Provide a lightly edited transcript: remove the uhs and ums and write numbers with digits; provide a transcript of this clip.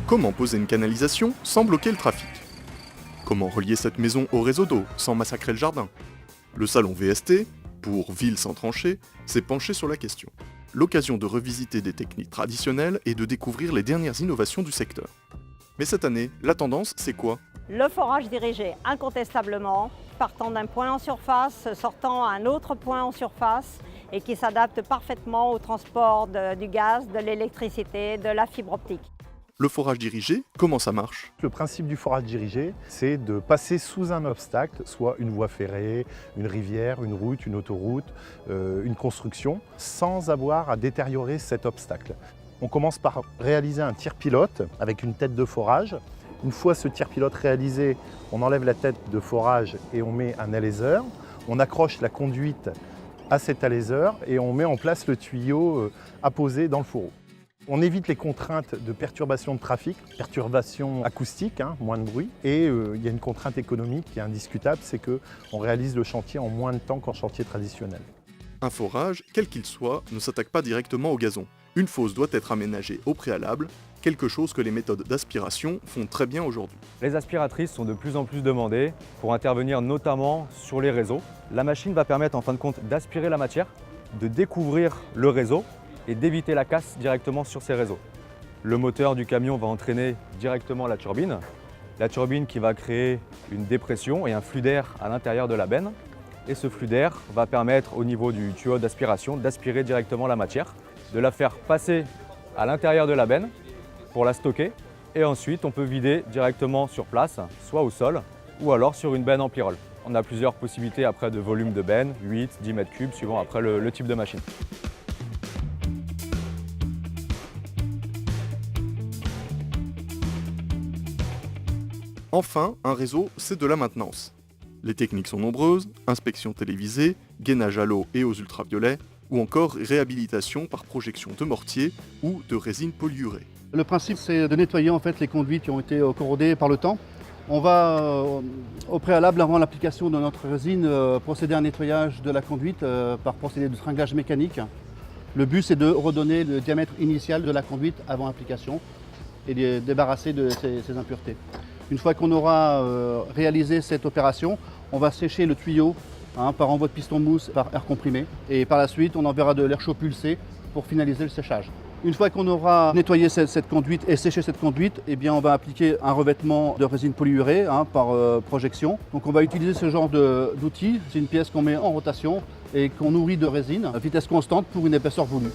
Comment poser une canalisation sans bloquer le trafic? Comment relier cette maison au réseau d'eau sans massacrer le jardin? Le salon VST, pour Ville sans tranchées, s'est penché sur la question. L'occasion de revisiter des techniques traditionnelles et de découvrir les dernières innovations du secteur. Mais cette année, la tendance, c'est quoi? Le forage dirigé, incontestablement, partant d'un point en surface, sortant à un autre point en surface et qui s'adapte parfaitement au transport du gaz, de l'électricité, de la fibre optique. Le forage dirigé, comment ça marche? Le principe du forage dirigé, c'est de passer sous un obstacle, soit une voie ferrée, une rivière, une route, une autoroute, une construction, sans avoir à détériorer cet obstacle. On commence par réaliser un tir pilote avec une tête de forage. Une fois ce tir pilote réalisé, on enlève la tête de forage et on met un aléseur. On accroche la conduite à cet aléseur et on met en place le tuyau apposé dans le fourreau. On évite les contraintes de perturbation de trafic, perturbation acoustique, moins de bruit. Et il y a une contrainte économique qui est indiscutable, c'est qu'on réalise le chantier en moins de temps qu'en chantier traditionnel. Un forage, quel qu'il soit, ne s'attaque pas directement au gazon. Une fosse doit être aménagée au préalable, quelque chose que les méthodes d'aspiration font très bien aujourd'hui. Les aspiratrices sont de plus en plus demandées pour intervenir notamment sur les réseaux. La machine va permettre en fin de compte d'aspirer la matière, de découvrir le réseau et d'éviter la casse directement sur ces réseaux. Le moteur du camion va entraîner directement la turbine qui va créer une dépression et un flux d'air à l'intérieur de la benne. Et ce flux d'air va permettre au niveau du tuyau d'aspiration d'aspirer directement la matière, de la faire passer à l'intérieur de la benne pour la stocker. Et ensuite, on peut vider directement sur place, soit au sol ou alors sur une benne en pyrrole. On a plusieurs possibilités après de volume de benne, 8, 10 mètres cubes, suivant après le type de machine. Enfin, un réseau, c'est de la maintenance. Les techniques sont nombreuses, inspection télévisée, gainage à l'eau et aux ultraviolets, ou encore réhabilitation par projection de mortier ou de résine polyurée. Le principe, c'est de nettoyer en fait les conduites qui ont été corrodées par le temps. On va, au préalable, avant l'application de notre résine, procéder à un nettoyage de la conduite par procédé de tringlage mécanique. Le but, c'est de redonner le diamètre initial de la conduite avant application et de débarrasser de ces impuretés. Une fois qu'on aura réalisé cette opération, on va sécher le tuyau par envoi de piston mousse par air comprimé. Et par la suite, on enverra de l'air chaud pulsé pour finaliser le séchage. Une fois qu'on aura nettoyé cette conduite et séché cette conduite, eh bien, on va appliquer un revêtement de résine polyurée par projection. Donc on va utiliser ce genre d'outil. C'est une pièce qu'on met en rotation et qu'on nourrit de résine à vitesse constante pour une épaisseur voulue.